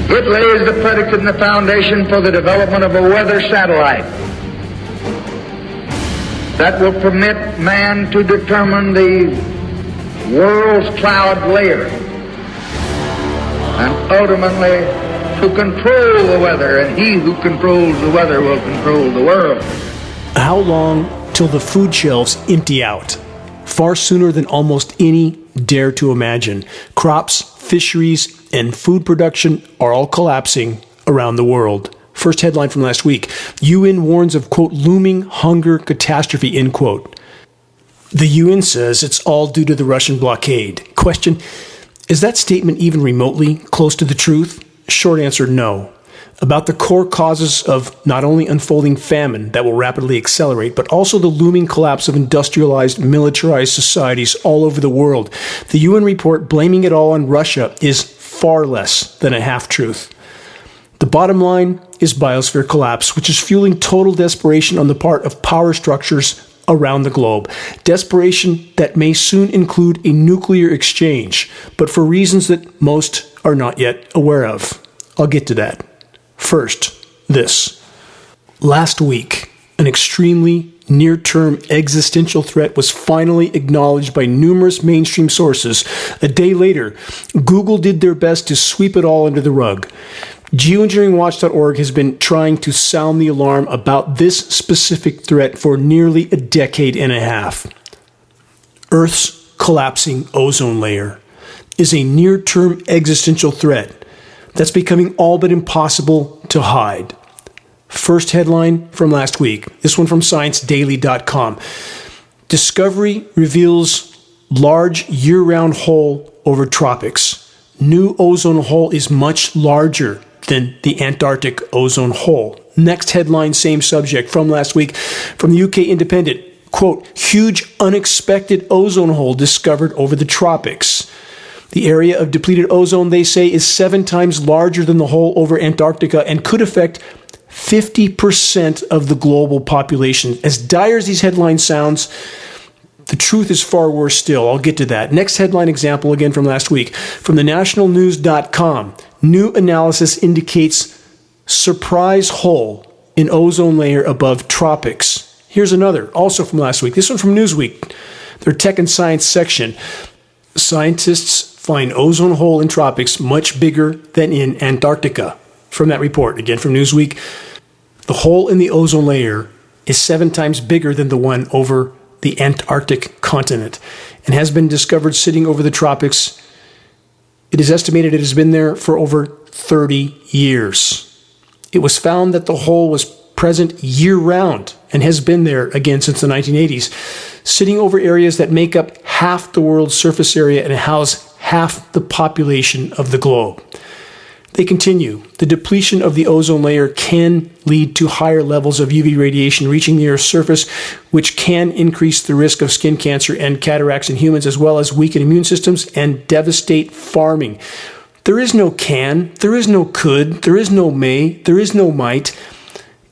It lays the predicate and the foundation for the development of a weather satellite that will permit man to determine the world's cloud layer and ultimately to control the weather, and he who controls the weather will control the world. How long till the food shelves empty out? Far sooner than almost any dare to imagine. Crops, fisheries, and food production are all collapsing around the world. First headline from last week. UN warns of, quote, looming hunger catastrophe, end quote. The UN says it's all due to the Russian blockade. Question, is that statement even remotely close to the truth? Short answer, no. About the core causes of not only unfolding famine that will rapidly accelerate, but also the looming collapse of industrialized, militarized societies all over the world. The UN report blaming it all on Russia is far less than a half-truth. The bottom line is biosphere collapse, which is fueling total desperation on the part of power structures around the globe. Desperation that may soon include a nuclear exchange, but for reasons that most are not yet aware of. I'll get to that. First, this. Last week, an extremely near-term existential threat was finally acknowledged by numerous mainstream sources. A day later, Google did their best to sweep it all under the rug. Geoengineeringwatch.org has been trying to sound the alarm about this specific threat for nearly a decade and a half. Earth's collapsing ozone layer is a near-term existential threat that's becoming all but impossible to hide. First headline from last week, this one from ScienceDaily.com. Discovery reveals large year-round hole over tropics. New ozone hole is much larger than the Antarctic ozone hole. Next headline, same subject from last week from the UK Independent. Quote, huge unexpected ozone hole discovered over the tropics. The area of depleted ozone, they say, is 7 times larger than the hole over Antarctica and could affect 50% of the global population. As dire as these headlines sounds, the truth is far worse still. I'll get to that. Next headline example again from last week. From the nationalnews.com, new analysis indicates surprise hole in ozone layer above tropics. Here's another, also from last week. This one from Newsweek, their tech and science section. Scientists find ozone hole in tropics much bigger than in Antarctica. From that report, again from Newsweek, the hole in the ozone layer is 7 times bigger than the one over the Antarctic continent and has been discovered sitting over the tropics. It is estimated it has been there for over 30 years. It was found that the hole was present year-round and has been there again since the 1980s, sitting over areas that make up half the world's surface area and house half the population of the globe. They continue, the depletion of the ozone layer can lead to higher levels of UV radiation reaching the Earth's surface, which can increase the risk of skin cancer and cataracts in humans, as well as weaken immune systems and devastate farming. There is no can, there is no could, there is no may, there is no might.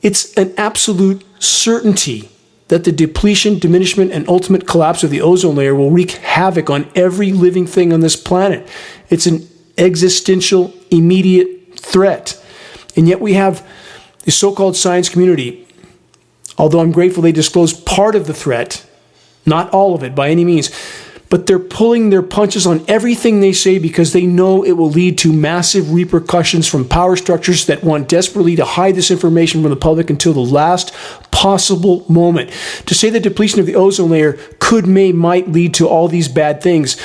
It's an absolute certainty that the depletion, diminishment, and ultimate collapse of the ozone layer will wreak havoc on every living thing on this planet. It's an existential, immediate threat. And yet we have the so-called science community, although I'm grateful they disclose part of the threat, not all of it by any means, but they're pulling their punches on everything they say because they know it will lead to massive repercussions from power structures that want desperately to hide this information from the public until the last possible moment. To say the depletion of the ozone layer could, may, might lead to all these bad things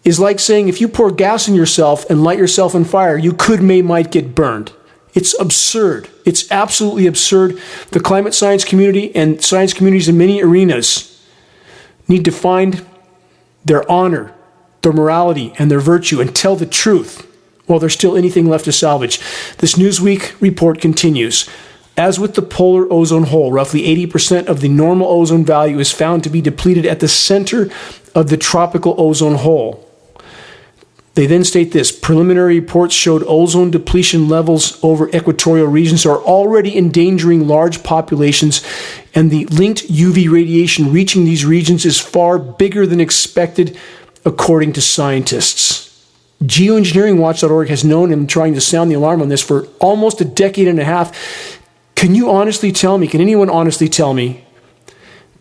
is like saying if you pour gas on yourself and light yourself on fire, you could, may, might get burned. It's absurd. It's absolutely absurd. The climate science community and science communities in many arenas need to find their honor, their morality, and their virtue and tell the truth while there's still anything left to salvage. This Newsweek report continues. As with the polar ozone hole, roughly 80% of the normal ozone value is found to be depleted at the center of the tropical ozone hole. They then state this, preliminary reports showed ozone depletion levels over equatorial regions are already endangering large populations, and the linked UV radiation reaching these regions is far bigger than expected, according to scientists. Geoengineeringwatch.org has known and trying to sound the alarm on this for almost a decade and a half. Can you honestly tell me, can anyone honestly tell me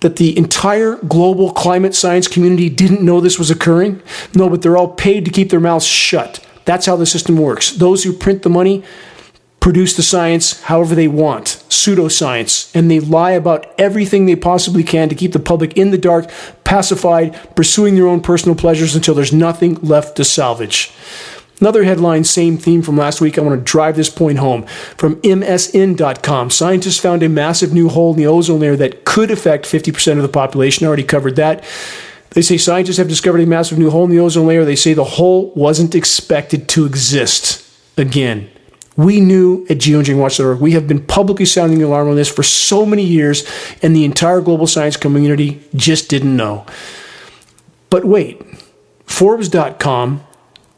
that the entire global climate science community didn't know this was occurring? No, but they're all paid to keep their mouths shut. That's how the system works. Those who print the money produce the science however they want, pseudoscience, and they lie about everything they possibly can to keep the public in the dark, pacified, pursuing their own personal pleasures until there's nothing left to salvage. Another headline, same theme from last week. I want to drive this point home. From MSN.com, scientists found a massive new hole in the ozone layer that could affect 50% of the population. I already covered that. They say scientists have discovered a massive new hole in the ozone layer. They say the hole wasn't expected to exist. Again, we knew at geoengineeringwatch.org, we have been publicly sounding the alarm on this for so many years, and the entire global science community just didn't know. But wait, Forbes.com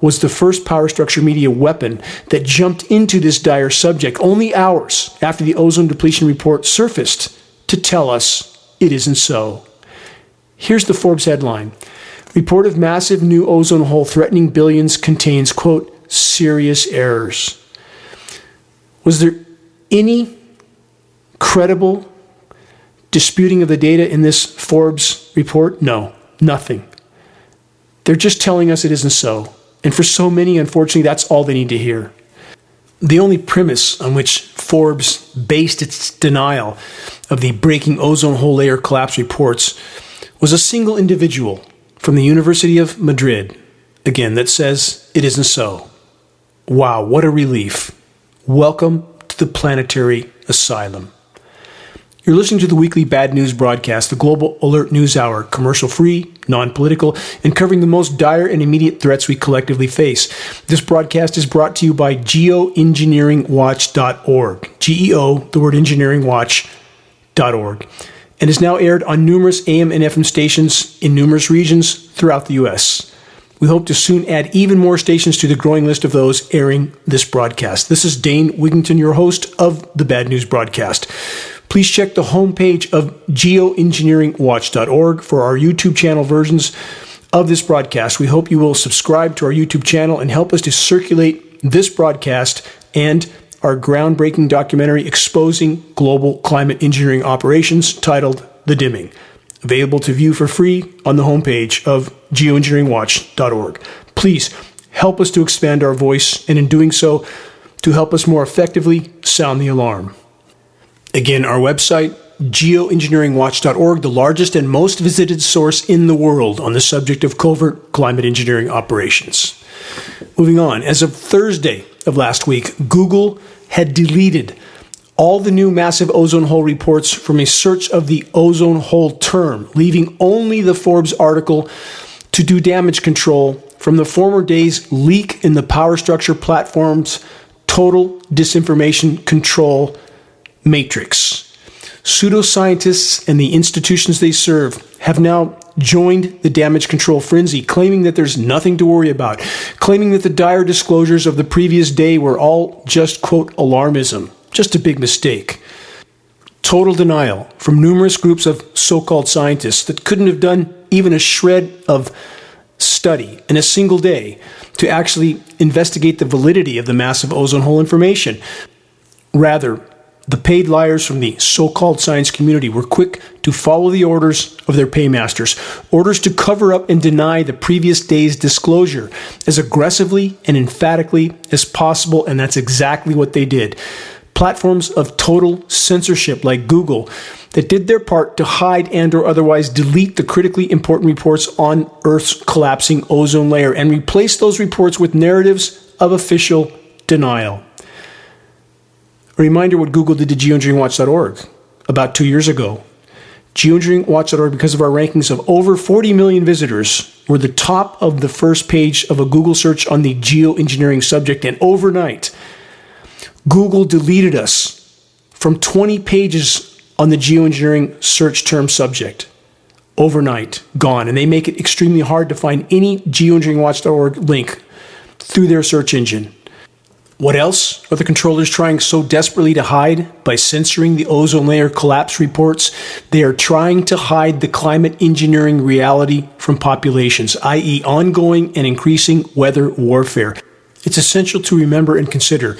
was the first power structure media weapon that jumped into this dire subject only hours after the ozone depletion report surfaced to tell us it isn't so. Here's the Forbes headline. Report of massive new ozone hole threatening billions contains, quote, serious errors. Was there any credible disputing of the data in this Forbes report? No, nothing. They're just telling us it isn't so. And for so many, unfortunately, that's all they need to hear. The only premise on which Forbes based its denial of the breaking ozone hole layer collapse reports was a single individual from the University of Madrid, again, that says it isn't so. Wow, what a relief. Welcome to the planetary asylum. You're listening to the weekly Bad News broadcast, the Global Alert News Hour, commercial-free, non-political, and covering the most dire and immediate threats we collectively face. This broadcast is brought to you by Geoengineeringwatch.org, G-E-O, the word engineeringwatch.org, and is now aired on numerous AM and FM stations in numerous regions throughout the U.S. We hope to soon add even more stations to the growing list of those airing this broadcast. This is Dane Wigington, your host of the Bad News broadcast. Please check the homepage of geoengineeringwatch.org for our YouTube channel versions of this broadcast. We hope you will subscribe to our YouTube channel and help us to circulate this broadcast and our groundbreaking documentary exposing global climate engineering operations titled The Dimming, available to view for free on the homepage of geoengineeringwatch.org. Please help us to expand our voice, and in doing so, to help us more effectively sound the alarm. Again, our website, geoengineeringwatch.org, the largest and most visited source in the world on the subject of covert climate engineering operations. Moving on, as of Thursday of last week, Google had deleted all the new massive ozone hole reports from a search of the ozone hole term, leaving only the Forbes article to do damage control from the former day's leak in the power structure platform's total disinformation control matrix. Pseudoscientists and the institutions they serve have now joined the damage control frenzy, claiming that there's nothing to worry about, claiming that the dire disclosures of the previous day were all just, quote, alarmism. Just a big mistake. Total denial from numerous groups of so-called scientists that couldn't have done even a shred of study in a single day to actually investigate the validity of the massive ozone hole information. Rather, the paid liars from the so-called science community were quick to follow the orders of their paymasters, orders to cover up and deny the previous day's disclosure as aggressively and emphatically as possible, and that's exactly what they did. Platforms of total censorship like Google that did their part to hide and or otherwise delete the critically important reports on Earth's collapsing ozone layer and replace those reports with narratives of official denial. A reminder what Google did to geoengineeringwatch.org about 2 years ago. Geoengineeringwatch.org, because of our rankings of over 40 million visitors, were the top of the first page of a Google search on the geoengineering subject, and overnight, Google deleted us from 20 pages on the geoengineering search term subject. Overnight, gone. And they make it extremely hard to find any geoengineeringwatch.org link through their search engine. What else are the controllers trying so desperately to hide by censoring the ozone layer collapse reports? They are trying to hide the climate engineering reality from populations, i.e. ongoing and increasing weather warfare. It's essential to remember and consider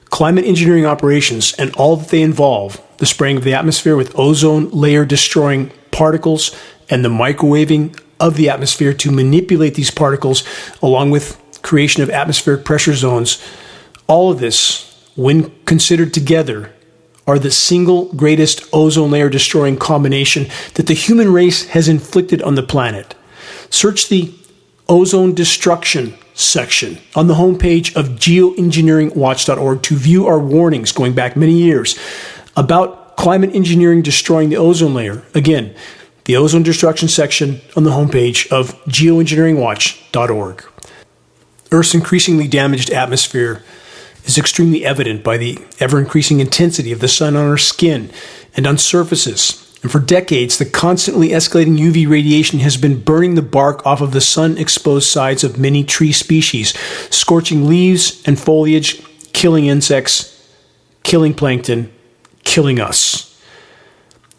climate engineering operations and all that they involve, the spraying of the atmosphere with ozone layer destroying particles and the microwaving of the atmosphere to manipulate these particles, along with creation of atmospheric pressure zones. All of this, when considered together, are the single greatest ozone layer destroying combination that the human race has inflicted on the planet. Search the ozone destruction section on the homepage of geoengineeringwatch.org to view our warnings going back many years about climate engineering destroying the ozone layer. Again, the ozone destruction section on the homepage of geoengineeringwatch.org. Earth's increasingly damaged atmosphere is extremely evident by the ever-increasing intensity of the sun on our skin and on surfaces. And for decades, the constantly escalating UV radiation has been burning the bark off of the sun-exposed sides of many tree species, scorching leaves and foliage, killing insects, killing plankton, killing us.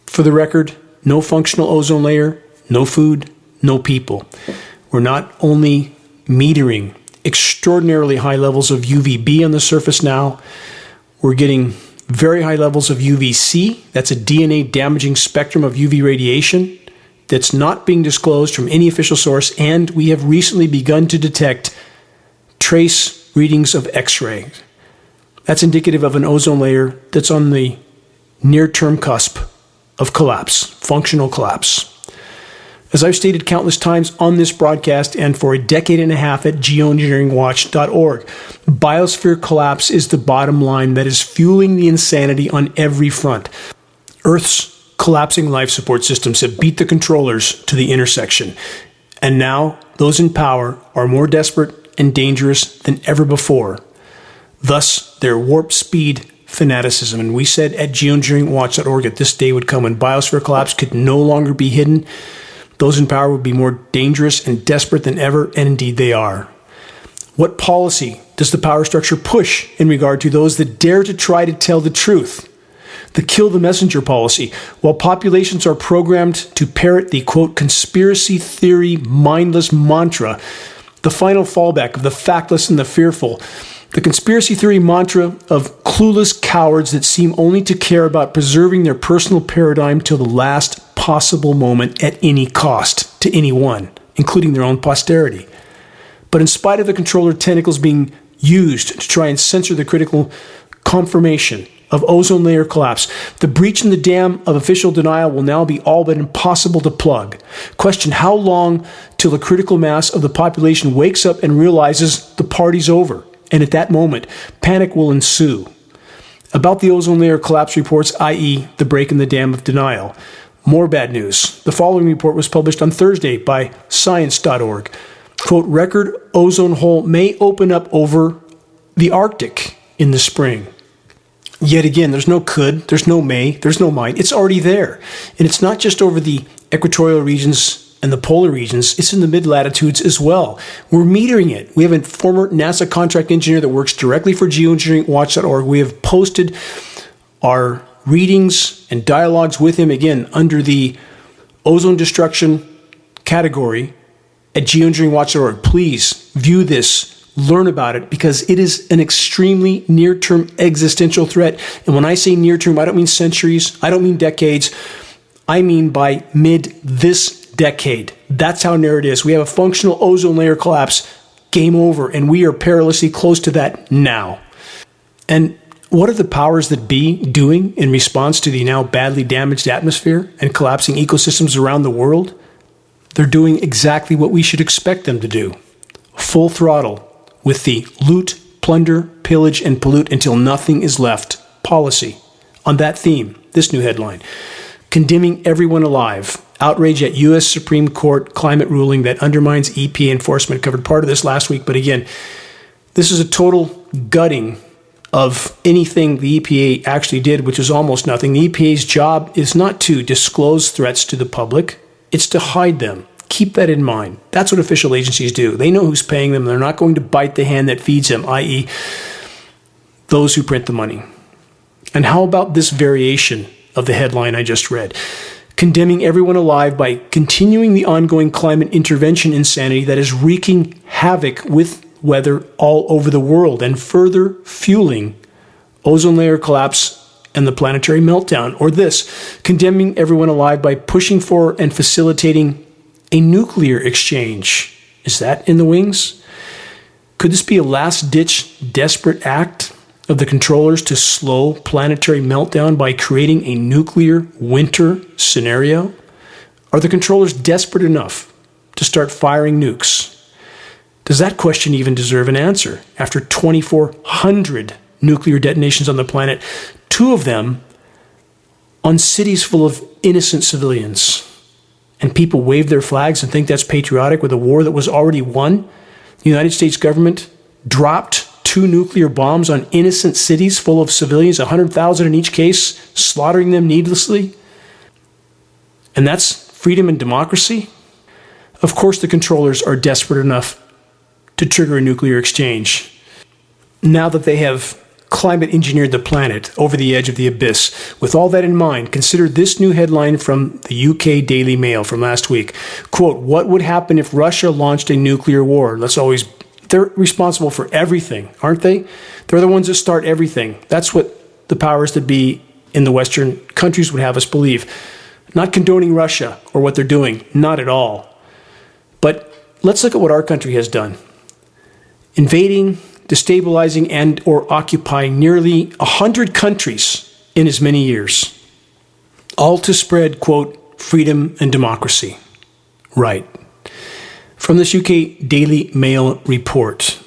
For the record, no functional ozone layer, no food, no people. We're not only metering extraordinarily high levels of UVB on the surface now, we're getting very high levels of UVC. That's a DNA damaging spectrum of UV radiation that's not being disclosed from any official source, and we have recently begun to detect trace readings of X-ray. That's indicative of an ozone layer that's on the near-term cusp of collapse, functional collapse. As I've stated countless times on this broadcast and for a decade and a half at geoengineeringwatch.org, biosphere collapse is the bottom line that is fueling the insanity on every front. Earth's collapsing life support systems have beat the controllers to the intersection, and now those in power are more desperate and dangerous than ever before. Thus, their warp speed fanaticism. And we said at geoengineeringwatch.org that this day would come when biosphere collapse could no longer be hidden. Those in power would be more dangerous and desperate than ever, and indeed they are. What policy does the power structure push in regard to those that dare to try to tell the truth? The kill the messenger policy. While populations are programmed to parrot the, quote, conspiracy theory mindless mantra, the final fallback of the factless and the fearful, the conspiracy theory mantra of clueless cowards that seem only to care about preserving their personal paradigm till the last possible moment at any cost to anyone, including their own posterity. But in spite of the controller tentacles being used to try and censor the critical confirmation of ozone layer collapse, the breach in the dam of official denial will now be all but impossible to plug. Question: how long till the critical mass of the population wakes up and realizes the party's over? And at that moment, panic will ensue. About the ozone layer collapse reports, i.e. the break in the dam of denial. More bad news. The following report was published on Thursday by science.org. Quote, record ozone hole may open up over the Arctic in the spring. Yet again, there's no could, there's no may, there's no might. It's already there. And it's not just over the equatorial regions and the polar regions, it's in the mid-latitudes as well. We're metering it. We have a former NASA contract engineer that works directly for geoengineeringwatch.org. We have posted our readings and dialogues with him, again, under the ozone destruction category at geoengineeringwatch.org. Please view this, learn about it, because it is an extremely near-term existential threat. And when I say near-term, I don't mean centuries, I don't mean decades, I mean by mid this decade. That's how near it is. We have a functional ozone layer collapse. Game over. And we are perilously close to that now. And what are the powers that be doing in response to the now badly damaged atmosphere and collapsing ecosystems around the world? They're doing exactly what we should expect them to do. Full throttle with the loot, plunder, pillage, and pollute until nothing is left policy. On that theme, this new headline: condemning everyone alive. Outrage at U.S. Supreme Court climate ruling that undermines EPA enforcement. Covered part of this last week, but again, this is a total gutting of anything the EPA actually did, which is almost nothing. The EPA's job is not to disclose threats to the public, it's to hide them. Keep that in mind. That's what official agencies do. They know who's paying them. They're not going to bite the hand that feeds them, i.e., those who print the money. And how about this variation of the headline I just read? Condemning everyone alive by continuing the ongoing climate intervention insanity that is wreaking havoc with weather all over the world and further fueling ozone layer collapse and the planetary meltdown. Or this, condemning everyone alive by pushing for and facilitating a nuclear exchange. Is that in the wings? Could this be a last-ditch, desperate act of the controllers to slow planetary meltdown by creating a nuclear winter scenario? Are the controllers desperate enough to start firing nukes? Does that question even deserve an answer? After 2,400 nuclear detonations on the planet, 2 of them on cities full of innocent civilians. And people wave their flags and think that's patriotic with a war that was already won? The United States government dropped 2 nuclear bombs on innocent cities full of civilians, 100,000 in each case, slaughtering them needlessly? And that's freedom and democracy? Of course the controllers are desperate enough to trigger a nuclear exchange. Now that they have climate engineered the planet over the edge of the abyss. With all that in mind, consider this new headline from the UK Daily Mail from last week. Quote, what would happen if Russia launched a nuclear war? They're responsible for everything, aren't they? They're the ones that start everything. That's what the powers that be in the Western countries would have us believe. Not condoning Russia or what they're doing, not at all. But let's look at what our country has done. Invading, destabilizing, and or occupying nearly 100 countries in as many years. All to spread, quote, freedom and democracy. Right. From this UK Daily Mail report,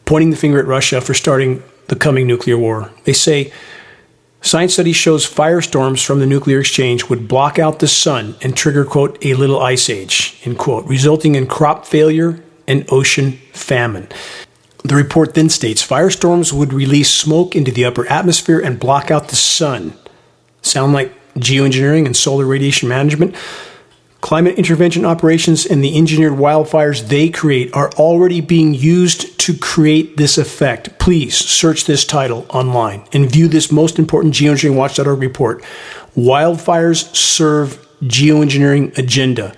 pointing the finger at Russia for starting the coming nuclear war, they say, science study shows firestorms from the nuclear exchange would block out the sun and trigger, quote, a little ice age, end quote, resulting in crop failure and ocean famine. The report then states firestorms would release smoke into the upper atmosphere and block out the sun. Sound like geoengineering and solar radiation management? Climate intervention operations and the engineered wildfires they create are already being used to create this effect. Please search this title online and view this most important geoengineeringwatch.org report. Wildfires serve geoengineering agenda.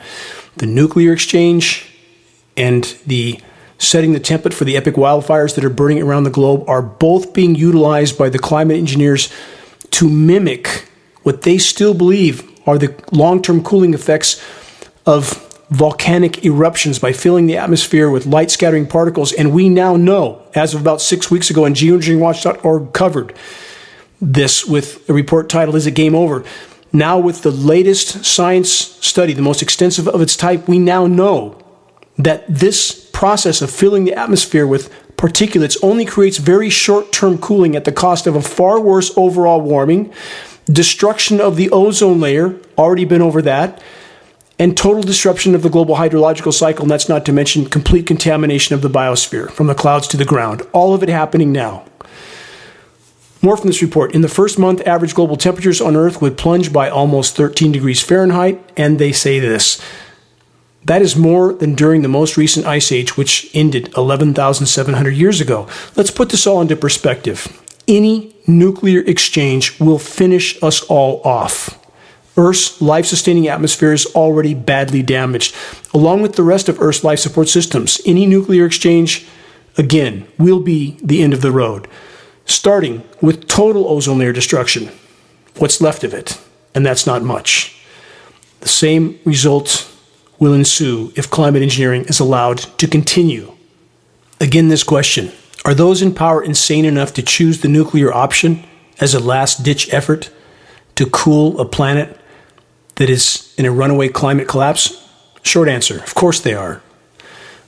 The nuclear exchange and the setting the template for the epic wildfires that are burning around the globe are both being utilized by the climate engineers to mimic what they still believe are the long-term cooling effects of volcanic eruptions by filling the atmosphere with light-scattering particles. And we now know, as of about 6 weeks ago, and geoengineeringwatch.org covered this with a report titled, Is It Game Over? Now with the latest science study, the most extensive of its type, we now know that this process of filling the atmosphere with particulates only creates very short-term cooling at the cost of a far worse overall warming, destruction of the ozone layer, already been over that, and total disruption of the global hydrological cycle, and that's not to mention complete contamination of the biosphere from the clouds to the ground. All of it happening now. More from this report. In the first month, average global temperatures on Earth would plunge by almost 13 degrees Fahrenheit, and they say this. That is more than during the most recent ice age, which ended 11,700 years ago. Let's put this all into perspective. Any nuclear exchange will finish us all off. Earth's life-sustaining atmosphere is already badly damaged. Along with the rest of Earth's life support systems, any nuclear exchange, again, will be the end of the road, starting with total ozone layer destruction. What's left of it? And that's not much. The same result will ensue if climate engineering is allowed to continue. Again, this question, are those in power insane enough to choose the nuclear option as a last-ditch effort to cool a planet that is in a runaway climate collapse? Short answer, of course they are.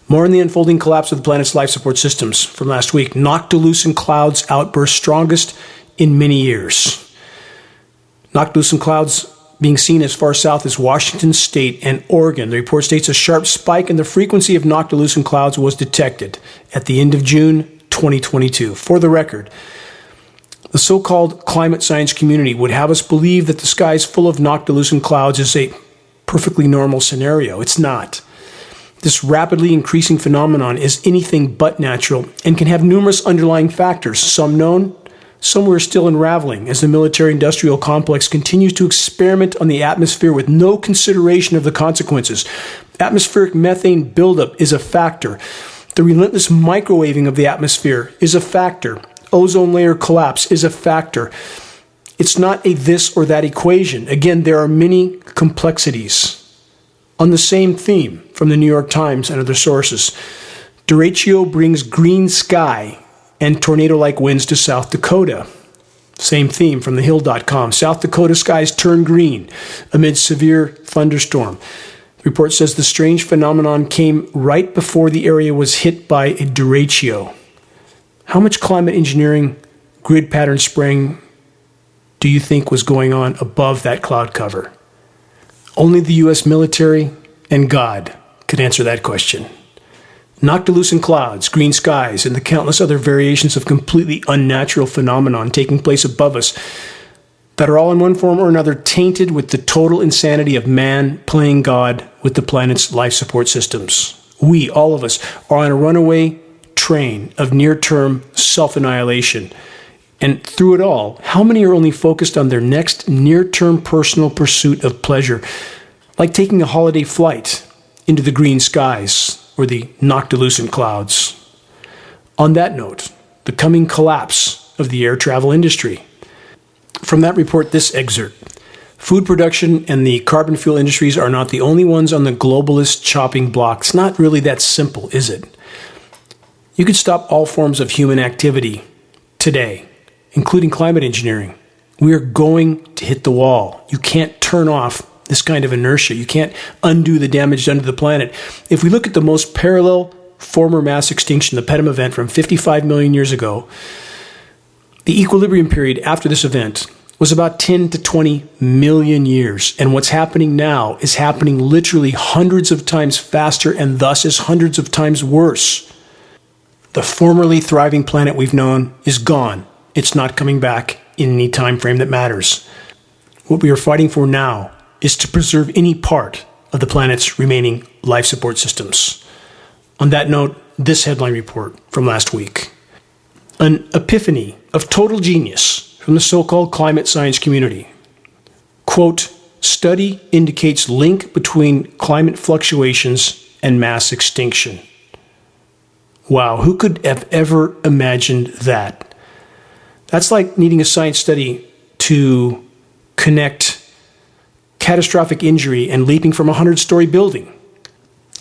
More on the unfolding collapse of the planet's life support systems from last week. Knocked loose in clouds outburst strongest in many years. Knocked loose in clouds being seen as far south as Washington State and Oregon. The report states a sharp spike in the frequency of noctilucent clouds was detected at the end of June 2022. For the record, the so-called climate science community would have us believe that the sky is full of noctilucent clouds is a perfectly normal scenario. It's not. This rapidly increasing phenomenon is anything but natural and can have numerous underlying factors, some known, some we're still unraveling, as the military-industrial complex continues to experiment on the atmosphere with no consideration of the consequences. Atmospheric methane buildup is a factor. The relentless microwaving of the atmosphere is a factor. Ozone layer collapse is a factor. It's not a this or that equation. Again, there are many complexities. On the same theme from the New York Times and other sources, derecho brings green sky and tornado-like winds to South Dakota. Same theme from thehill.com. South Dakota skies turn green amid severe thunderstorm. The report says the strange phenomenon came right before the area was hit by a derecho. How much climate engineering, grid pattern spraying do you think was going on above that cloud cover? Only the U.S. military and God could answer that question. Noctilucent clouds, green skies, and the countless other variations of completely unnatural phenomenon taking place above us that are all in one form or another tainted with the total insanity of man playing God with the planet's life support systems. We, all of us, are on a runaway train of near-term self-annihilation. And through it all, how many are only focused on their next near-term personal pursuit of pleasure, like taking a holiday flight into the green skies or the noctilucent clouds? On that note, the coming collapse of the air travel industry. From that report, this excerpt. Food production and the carbon fuel industries are not the only ones on the globalist chopping block. It's not really that simple, is it? You could stop all forms of human activity today, including climate engineering. We are going to hit the wall. You can't turn off this kind of inertia. You can't undo the damage done to the planet. If we look at the most parallel former mass extinction, the Pedum event from 55 million years ago, the equilibrium period after this event was about 10 to 20 million years. And what's happening now is happening literally hundreds of times faster and thus is hundreds of times worse. The formerly thriving planet we've known is gone. It's not coming back in any time frame that matters. What we are fighting for now is to preserve any part of the planet's remaining life support systems. On that note, this headline report from last week. An epiphany of total genius from the so-called climate science community. Quote, study indicates link between climate fluctuations and mass extinction. Wow, who could have ever imagined that? That's like needing a science study to connect catastrophic injury and leaping from a 100-story building.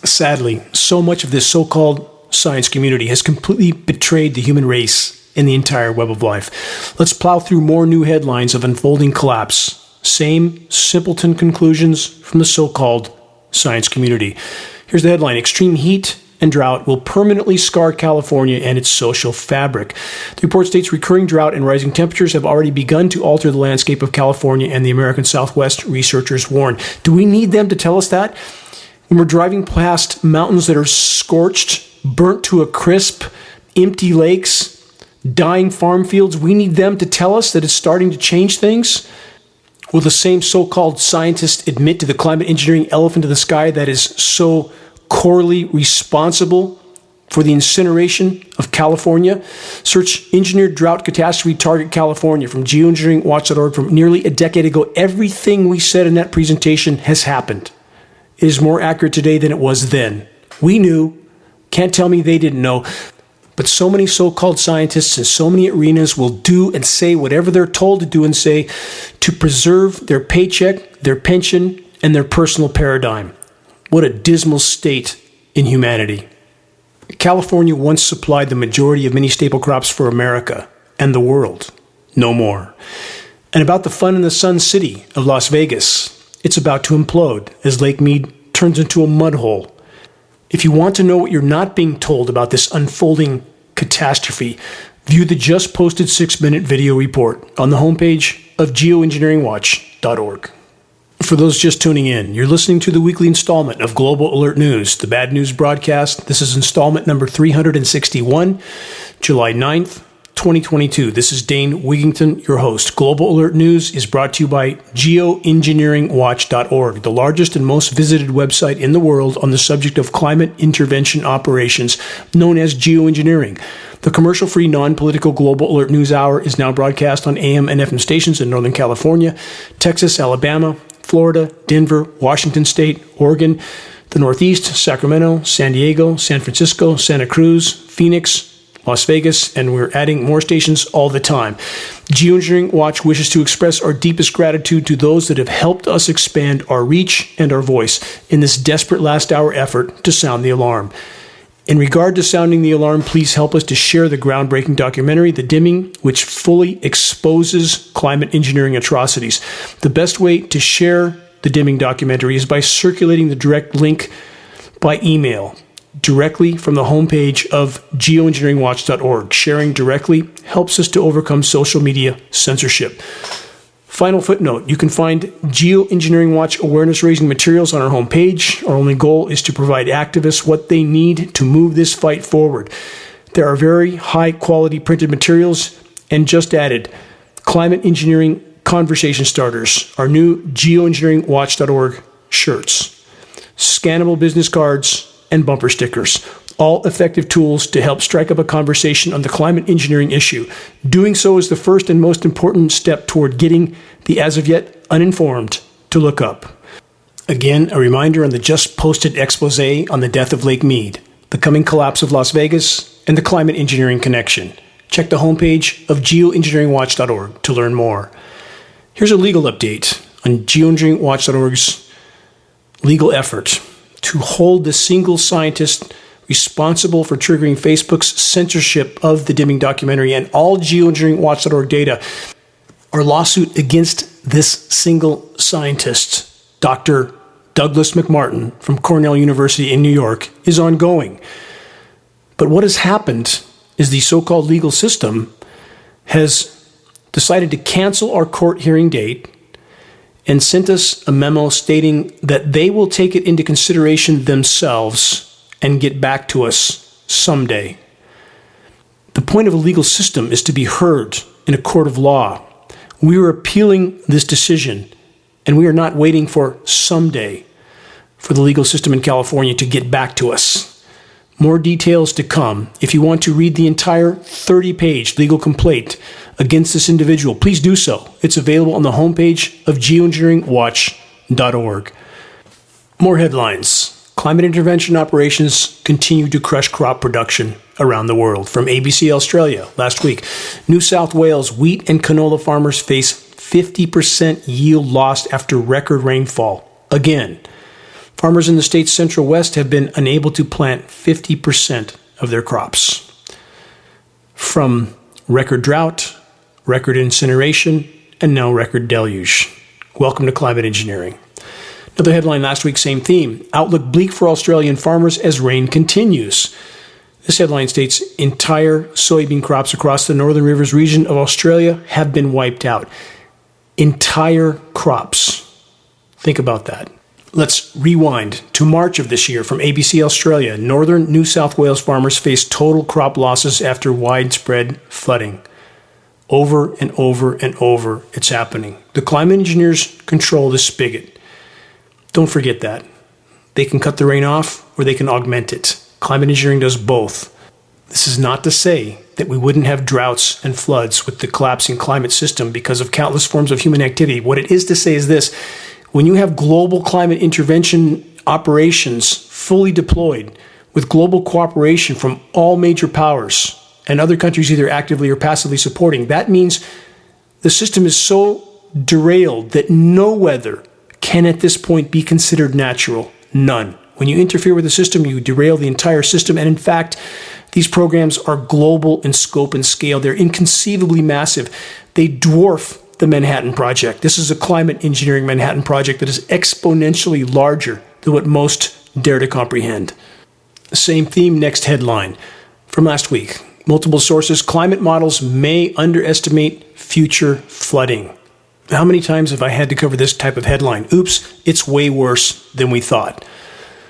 Sadly, so much of this so-called science community has completely betrayed the human race in the entire web of life. Let's plow through more new headlines of unfolding collapse. Same simpleton conclusions from the so-called science community. Here's the headline: extreme heat and drought will permanently scar California and its social fabric. The report states recurring drought and rising temperatures have already begun to alter the landscape of California and the American Southwest, researchers warn. Do we need them to tell us that? When we're driving past mountains that are scorched, burnt to a crisp, empty lakes, dying farm fields, we need them to tell us that it's starting to change things? Will the same so-called scientists admit to the climate engineering elephant in the sky that is so corely responsible for the incineration of California? Search engineered drought catastrophe target California from geoengineeringwatch.org from nearly a decade ago. Everything we said in that presentation has happened. It is more accurate today than it was then. We knew. Can't tell me they didn't know. But so many so-called scientists in so many arenas will do and say whatever they're told to do and say to preserve their paycheck, their pension, and their personal paradigm. What a dismal state in humanity. California once supplied the majority of many staple crops for America and the world. No more. And about the fun in the Sun City of Las Vegas, it's about to implode as Lake Mead turns into a mud hole. If you want to know what you're not being told about this unfolding catastrophe, view the just posted 6-minute video report on the homepage of geoengineeringwatch.org. For those just tuning in, you're listening to the weekly installment of Global Alert News, the Bad News broadcast. This is installment number 361, July 9th, 2022. This is Dane Wigington, your host. Global Alert News is brought to you by Geoengineeringwatch.org, the largest and most visited website in the world on the subject of climate intervention operations, known as geoengineering. The commercial-free, non-political Global Alert News Hour is now broadcast on AM and FM stations in Northern California, Texas, Alabama, Florida, Denver, Washington State, Oregon, the Northeast, Sacramento, San Diego, San Francisco, Santa Cruz, Phoenix, Las Vegas, and we're adding more stations all the time. Geoengineering Watch wishes to express our deepest gratitude to those that have helped us expand our reach and our voice in this desperate last-hour effort to sound the alarm. In regard to sounding the alarm, please help us to share the groundbreaking documentary, The Dimming, which fully exposes climate engineering atrocities. The best way to share the Dimming documentary is by circulating the direct link by email directly from the homepage of geoengineeringwatch.org. Sharing directly helps us to overcome social media censorship. Final footnote, you can find Geoengineering Watch awareness-raising materials on our homepage. Our only goal is to provide activists what they need to move this fight forward. There are very high-quality printed materials, and just added, climate engineering conversation starters, our new geoengineeringwatch.org shirts, scannable business cards, and bumper stickers, all effective tools to help strike up a conversation on the climate engineering issue. Doing so is the first and most important step toward getting the as-of-yet uninformed to look up. Again, a reminder on the just-posted expose on the death of Lake Mead, the coming collapse of Las Vegas, and the climate engineering connection. Check the homepage of geoengineeringwatch.org to learn more. Here's a legal update on geoengineeringwatch.org's legal effort to hold the single scientist responsible for triggering Facebook's censorship of the Dimming documentary and all geoengineeringwatch.org data. Our lawsuit against this single scientist, Dr. Douglas McMartin from Cornell University in New York, is ongoing. But what has happened is the so-called legal system has decided to cancel our court hearing date and sent us a memo stating that they will take it into consideration themselves and get back to us someday. The point of a legal system is to be heard in a court of law. We are appealing this decision, and we are not waiting for someday for the legal system in California to get back to us. More details to come. If you want to read the entire 30-page legal complaint against this individual, please do so. It's available on the homepage of geoengineeringwatch.org. More headlines. Climate intervention operations continue to crush crop production around the world. From ABC Australia last week, New South Wales wheat and canola farmers face 50% yield loss after record rainfall. Again, farmers in the state's central west have been unable to plant 50% of their crops. From record drought, record incineration, and now record deluge. Welcome to climate engineering. Another headline last week, same theme. Outlook bleak for Australian farmers as rain continues. This headline states, entire soybean crops across the Northern Rivers region of Australia have been wiped out. Entire crops. Think about that. Let's rewind to March of this year from ABC Australia. Northern New South Wales farmers face total crop losses after widespread flooding. Over and over and over, it's happening. The climate engineers control the spigot. Don't forget that. They can cut the rain off or they can augment it. Climate engineering does both. This is not to say that we wouldn't have droughts and floods with the collapsing climate system because of countless forms of human activity. What it is to say is this: when you have global climate intervention operations fully deployed with global cooperation from all major powers and other countries either actively or passively supporting, that means the system is so derailed that no weather can at this point be considered natural. None. When you interfere with the system, you derail the entire system. And in fact, these programs are global in scope and scale. They're inconceivably massive. They dwarf the Manhattan Project. This is a climate engineering Manhattan Project that is exponentially larger than what most dare to comprehend. Same theme, next headline. From last week, multiple sources, climate models may underestimate future flooding. How many times have I had to cover this type of headline? Oops, it's way worse than we thought.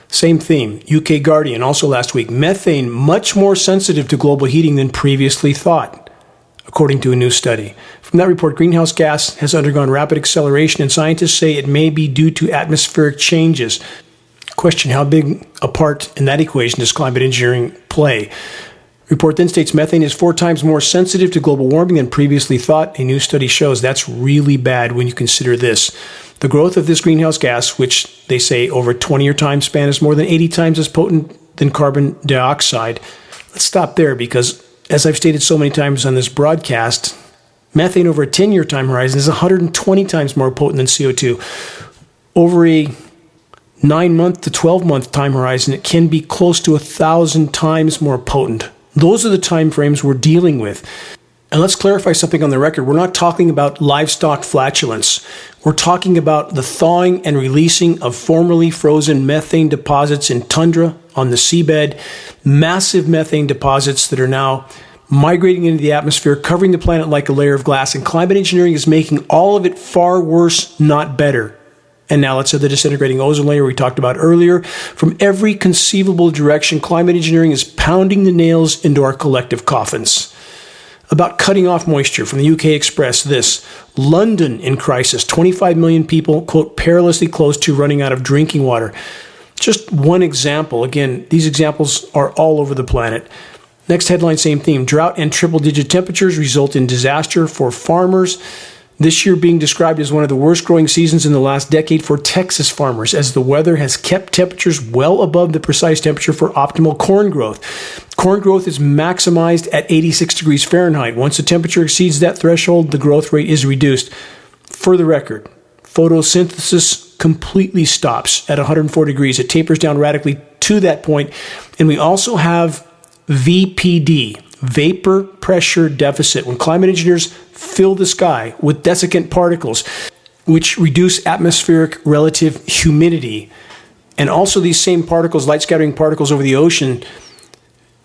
Same theme, UK Guardian, also last week. Methane much more sensitive to global heating than previously thought. according to a new study. From that report, greenhouse gas has undergone rapid acceleration, and scientists say it may be due to atmospheric changes. Question: how big a part in that equation does climate engineering play? Report then states methane is 4 times more sensitive to global warming than previously thought. A new study shows that's really bad when you consider this. The growth of this greenhouse gas, which they say over a 20-year time span is more than 80 times as potent than carbon dioxide. Let's stop there because, as I've stated so many times on this broadcast, methane over a 10-year time horizon is 120 times more potent than CO2. Over a 9-month to 12-month time horizon, it can be close to 1,000 times more potent. Those are the time frames we're dealing with. And let's clarify something on the record. We're not talking about livestock flatulence. We're talking about the thawing and releasing of formerly frozen methane deposits in tundra on the seabed, massive methane deposits that are now migrating into the atmosphere, covering the planet like a layer of glass. And climate engineering is making all of it far worse, not better. And now let's say the disintegrating ozone layer we talked about earlier. From every conceivable direction, climate engineering is pounding the nails into our collective coffins. About cutting off moisture, from the UK Express, this: London in crisis, 25 million people, quote, perilously close to running out of drinking water. Just one example. Again, these examples are all over the planet. Next headline, same theme: drought and triple-digit temperatures result in disaster for farmers. This year being described as one of the worst growing seasons in the last decade for Texas farmers, as the weather has kept temperatures well above the precise temperature for optimal corn growth. Corn growth is maximized at 86 degrees Fahrenheit. Once the temperature exceeds that threshold, the growth rate is reduced. For the record, photosynthesis completely stops at 104 degrees. It tapers down radically to that point. And we also have VPD, vapor pressure deficit, when climate engineers fill the sky with desiccant particles, which reduce atmospheric relative humidity. And also these same particles, light scattering particles over the ocean,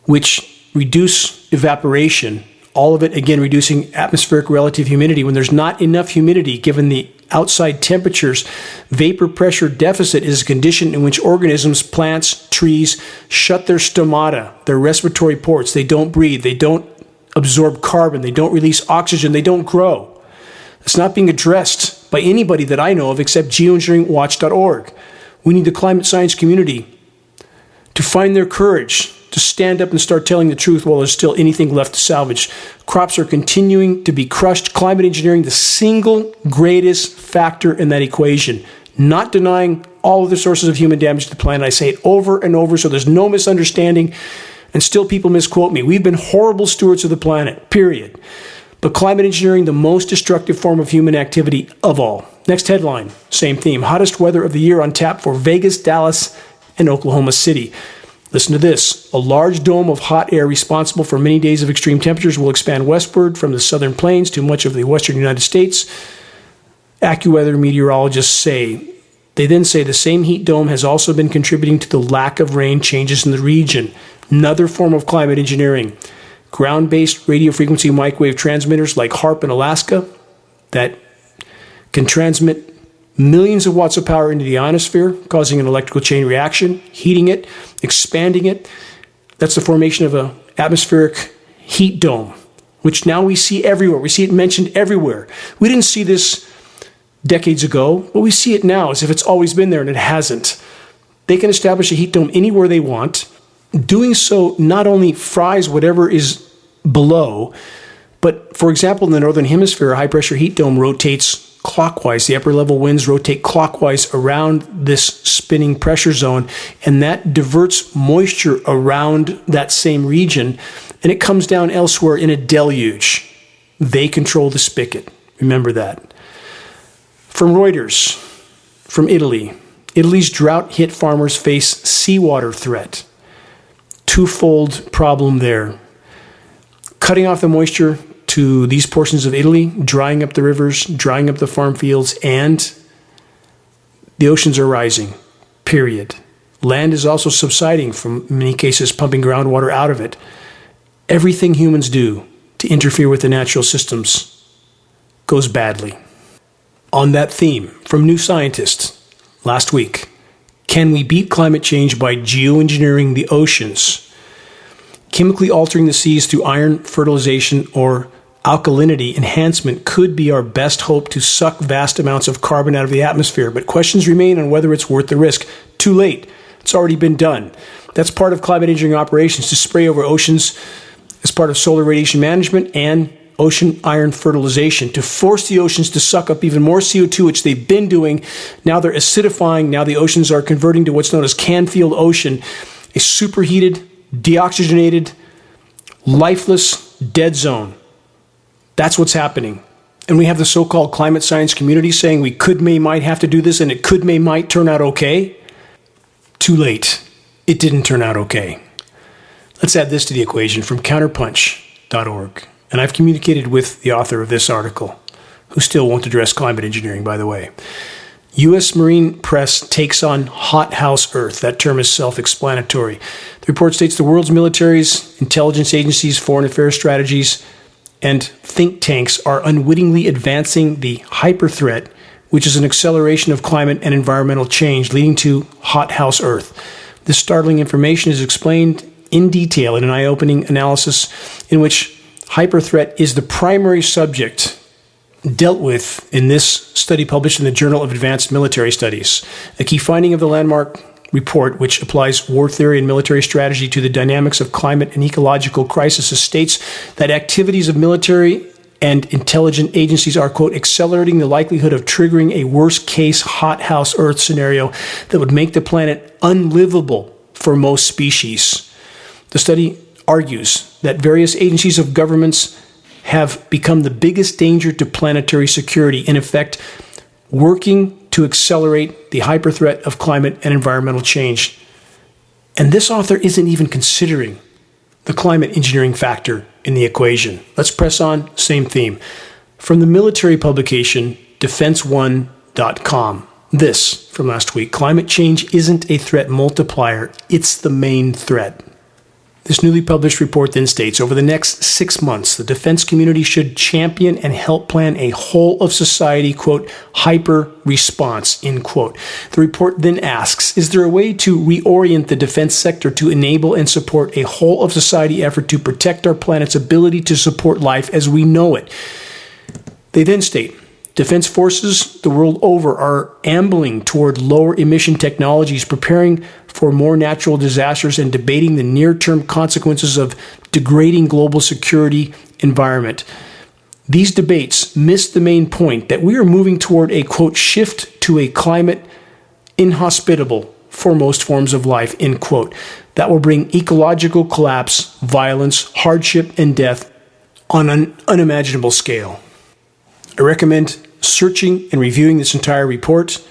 which reduce evaporation, all of it, again, reducing atmospheric relative humidity. When there's not enough humidity, given the outside temperatures, vapor pressure deficit is a condition in which organisms, plants, trees, shut their stomata, their respiratory ports. They don't breathe. They don't absorb carbon. They don't release oxygen. They don't grow. It's not being addressed by anybody that I know of except geoengineeringwatch.org. We need the climate science community to find their courage to stand up and start telling the truth while there's still anything left to salvage. Crops are continuing to be crushed. Climate engineering, the single greatest factor in that equation. Not denying all of the sources of human damage to the planet. I say it over and over so there's no misunderstanding, and still people misquote me. We've been horrible stewards of the planet, period. But climate engineering, the most destructive form of human activity of all. Next headline, same theme: hottest weather of the year on tap for Vegas, Dallas, and Oklahoma City. Listen to this. A large dome of hot air responsible for many days of extreme temperatures will expand westward from the southern plains to much of the western United States. AccuWeather meteorologists say. They then say the same heat dome has also been contributing to the lack of rain changes in the region. Another form of climate engineering. Ground-based radio frequency microwave transmitters like HAARP in Alaska that can transmit millions of watts of power into the ionosphere, causing an electrical chain reaction, heating it, expanding it. That's the formation of an atmospheric heat dome, which now we see everywhere. We see it mentioned everywhere. We didn't see this decades ago, but we see it now as if it's always been there, and it hasn't. They can establish a heat dome anywhere they want. Doing so not only fries whatever is below, but, for example, in the northern hemisphere, a high-pressure heat dome rotates clockwise. The upper level winds rotate clockwise around this spinning pressure zone, and that diverts moisture around that same region, and it comes down elsewhere in a deluge. They control the spigot. Remember that. From Reuters, from Italy, Italy's drought-hit farmers face seawater threat. Twofold problem there. Cutting off the moisture to these portions of Italy, drying up the rivers, drying up the farm fields, and the oceans are rising, period. Land is also subsiding, from in many cases pumping groundwater out of it. Everything humans do to interfere with the natural systems goes badly. On that theme, from New Scientist last week, can we beat climate change by geoengineering the oceans, chemically altering the seas through iron fertilization or alkalinity enhancement could be our best hope to suck vast amounts of carbon out of the atmosphere, but questions remain on whether it's worth the risk. Too late. It's already been done. That's part of climate engineering operations, to spray over oceans as part of solar radiation management and ocean iron fertilization, to force the oceans to suck up even more CO2, which they've been doing. Now they're acidifying. Now the oceans are converting to what's known as Canfield Ocean, a superheated, deoxygenated, lifeless dead zone. That's what's happening. And we have the so-called climate science community saying we might have to do this, and it might turn out okay. Too late. It didn't turn out okay. Let's add this to the equation from counterpunch.org. And I've communicated with the author of this article, who still won't address climate engineering, by the way. U.S. Marine Press takes on hothouse Earth. That term is self-explanatory. The report states the world's militaries, intelligence agencies, foreign affairs strategies, and think tanks are unwittingly advancing the hyperthreat, which is an acceleration of climate and environmental change leading to hothouse Earth. This startling information is explained in detail in an eye-opening analysis in which hyperthreat is the primary subject dealt with in this study published in the Journal of Advanced Military Studies. A key finding of the landmark report, which applies war theory and military strategy to the dynamics of climate and ecological crises, states that activities of military and intelligence agencies are, quote, accelerating the likelihood of triggering a worst-case hothouse Earth scenario that would make the planet unlivable for most species. The study argues that various agencies of governments have become the biggest danger to planetary security, in effect, working to accelerate the hyperthreat of climate and environmental change. And this author isn't even considering the climate engineering factor in the equation. Let's press on, same theme. From the military publication, defense1.com. This from last week: climate change isn't a threat multiplier, it's the main threat. This newly published report then states, over the next 6 months, the defense community should champion and help plan a whole-of-society, quote, hyper-response, end quote. The report then asks, is there a way to reorient the defense sector to enable and support a whole-of-society effort to protect our planet's ability to support life as we know it? They then state, defense forces the world over are ambling toward lower emission technologies, preparing for more natural disasters, and debating the near-term consequences of degrading global security environment. These debates miss the main point that we are moving toward a, quote, shift to a climate inhospitable for most forms of life, end quote, that will bring ecological collapse, violence, hardship, and death on an unimaginable scale. I recommend searching and reviewing this entire report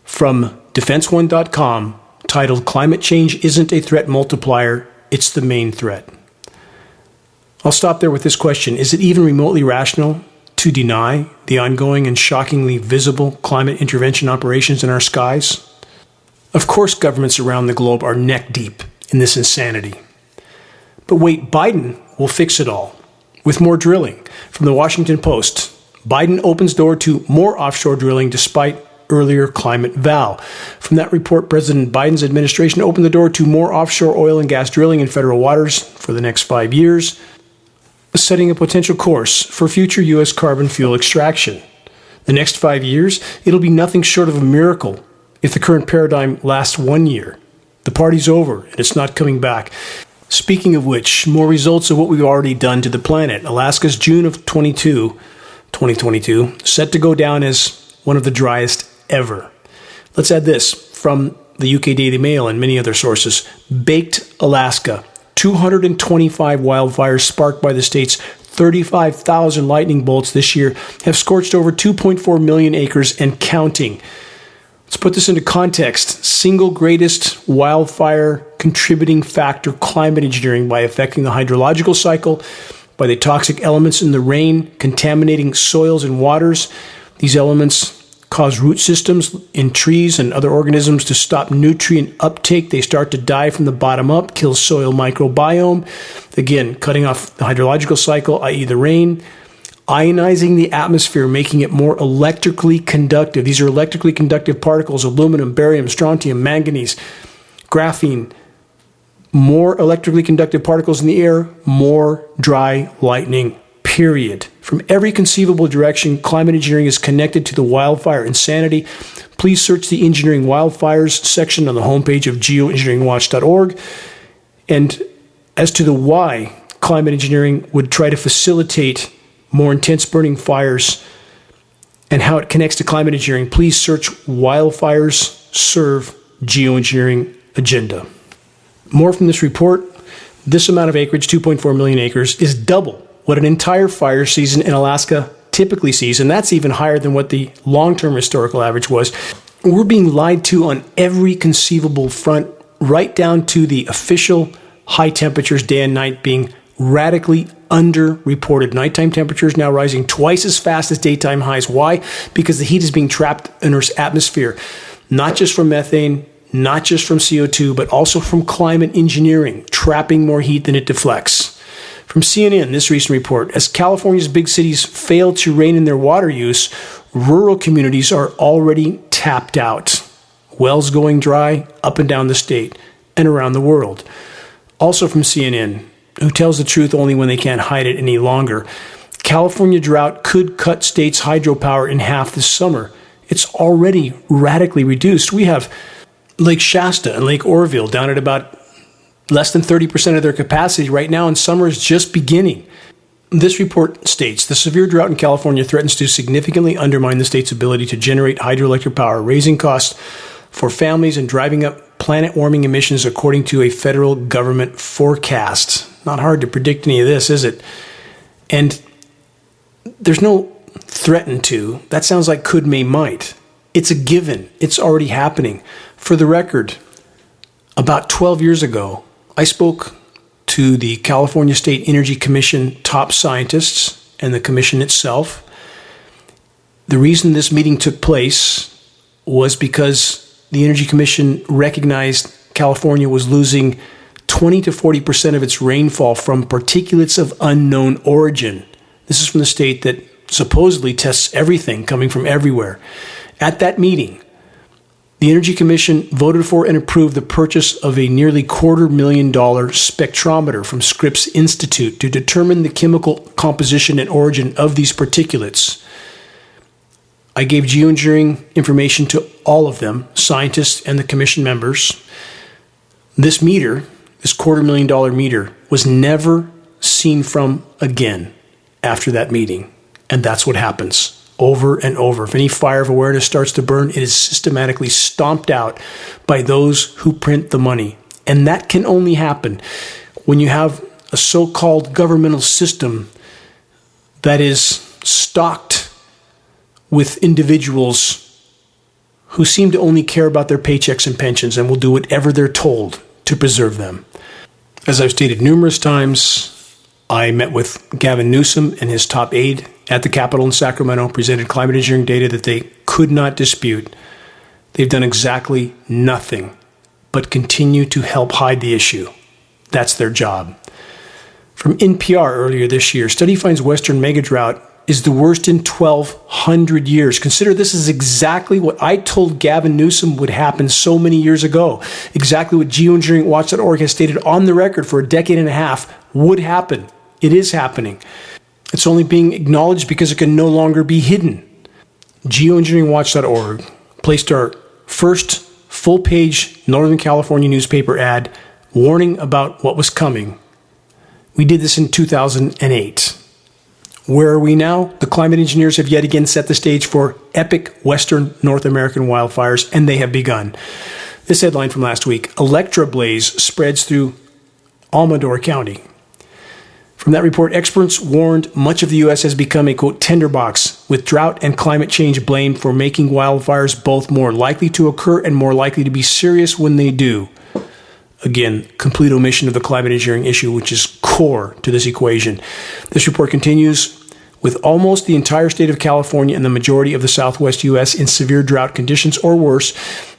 from defense1.com, titled Climate Change Isn't a Threat Multiplier, It's the Main Threat. I'll stop there with this question. Is it even remotely rational to deny the ongoing and shockingly visible climate intervention operations in our skies? Of course, governments around the globe are neck deep in this insanity. But wait, Biden will fix it all with more drilling. From the Washington Post, Biden opens door to more offshore drilling despite earlier climate vow. From that report, President Biden's administration opened the door to more offshore oil and gas drilling in federal waters for the next 5 years, setting a potential course for future U.S. carbon fuel extraction. The next 5 years, it'll be nothing short of a miracle if the current paradigm lasts 1 year. The party's over, and it's not coming back. Speaking of which, more results of what we've already done to the planet. Alaska's June of 2022, set to go down as one of the driest ever. Let's add this from the UK Daily Mail and many other sources. Baked Alaska, 225 wildfires sparked by the state's 35,000 lightning bolts this year have scorched over 2.4 million acres and counting. Let's put this into context. Single greatest wildfire contributing factor, climate engineering, by affecting the hydrological cycle, by the toxic elements in the rain, contaminating soils and waters. These elements cause root systems in trees and other organisms to stop nutrient uptake. They start to die from the bottom up, kills soil microbiome. Again, cutting off the hydrological cycle, i.e. the rain. Ionizing the atmosphere, making it more electrically conductive. These are electrically conductive particles: aluminum, barium, strontium, manganese, graphene. More electrically conductive particles in the air, more dry lightning, period. From every conceivable direction, climate engineering is connected to the wildfire insanity. Please search the Engineering Wildfires section on the homepage of geoengineeringwatch.org. And as to the why climate engineering would try to facilitate more intense burning fires and how it connects to climate engineering, please search Wildfires Serve Geoengineering Agenda. More from this report. This amount of acreage, 2.4 million acres, is double what an entire fire season in Alaska typically sees, and that's even higher than what the long-term historical average was. We're being lied to on every conceivable front, right down to the official high temperatures day and night being radically underreported. Nighttime temperatures now rising twice as fast as daytime highs. Why? Because the heat is being trapped in Earth's atmosphere, not just from methane, not just from CO2, but also from climate engineering, trapping more heat than it deflects. From CNN, this recent report, as California's big cities fail to rein in their water use, rural communities are already tapped out. Wells going dry up and down the state and around the world. Also from CNN, who tells the truth only when they can't hide it any longer, California drought could cut state's hydropower in half this summer. It's already radically reduced. We have Lake Shasta and Lake Oroville down at about less than 30% of their capacity right now, and summer is just beginning. This report states, the severe drought in California threatens to significantly undermine the state's ability to generate hydroelectric power, raising costs for families and driving up planet-warming emissions according to a federal government forecast. Not hard to predict any of this, is it? And there's no threaten to. That sounds like could, may, might. It's a given. It's already happening. For the record, about 12 years ago, I spoke to the California State Energy Commission top scientists and the commission itself. The reason this meeting took place was because the Energy Commission recognized California was losing 20 to 40% of its rainfall from particulates of unknown origin. This is from the state that supposedly tests everything coming from everywhere. At that meeting, the Energy Commission voted for and approved the purchase of a nearly $250,000 spectrometer from Scripps Institute to determine the chemical composition and origin of these particulates. I gave geoengineering information to all of them, scientists and the commission members. This meter, this $250,000 meter, was never seen from again after that meeting. And that's what happens over and over. If any fire of awareness starts to burn, it is systematically stomped out by those who print the money. And that can only happen when you have a so-called governmental system that is stocked with individuals who seem to only care about their paychecks and pensions and will do whatever they're told to preserve them. As I've stated numerous times, I met with Gavin Newsom and his top aide at the Capitol in Sacramento, presented climate engineering data that they could not dispute. They've done exactly nothing but continue to help hide the issue. That's their job. From NPR earlier this year, study finds Western megadrought is the worst in 1,200 years. Consider this is exactly what I told Gavin Newsom would happen so many years ago. Exactly what geoengineeringwatch.org has stated on the record for a decade and a half would happen. It is happening. It's only being acknowledged because it can no longer be hidden. Geoengineeringwatch.org placed our first full-page Northern California newspaper ad warning about what was coming. We did this in 2008. Where are we now? The climate engineers have yet again set the stage for epic Western North American wildfires, and they have begun. This headline from last week, Electra Blaze spreads through Amador County. From that report, experts warned much of the U.S. has become a, quote, tinderbox, with drought and climate change blamed for making wildfires both more likely to occur and more likely to be serious when they do. Again, complete omission of the climate engineering issue, which is core to this equation. This report continues with almost the entire state of California and the majority of the southwest U.S. in severe drought conditions or worse.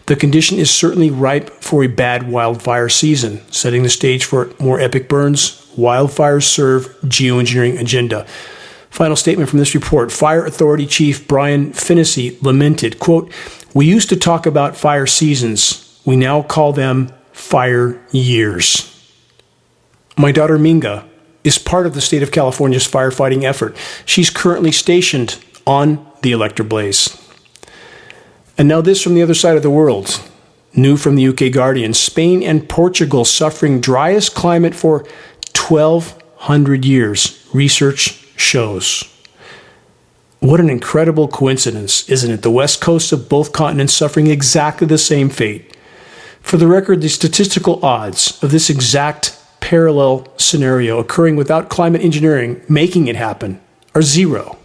The condition is certainly ripe for a bad wildfire season, setting the stage for more epic burns. Wildfires serve geoengineering agenda. Final statement from this report. Fire Authority Chief Brian Finnessy lamented, quote, "We used to talk about fire seasons. We now call them fire years." My daughter Minga is part of the state of California's firefighting effort. She's currently stationed on the Electra blaze. And now this from the other side of the world. New from the UK Guardian, Spain and Portugal suffering driest climate for 1,200 years, research shows. What an incredible coincidence, isn't it? The west coasts of both continents suffering exactly the same fate. For the record, the statistical odds of this exact parallel scenario occurring without climate engineering making it happen are zero.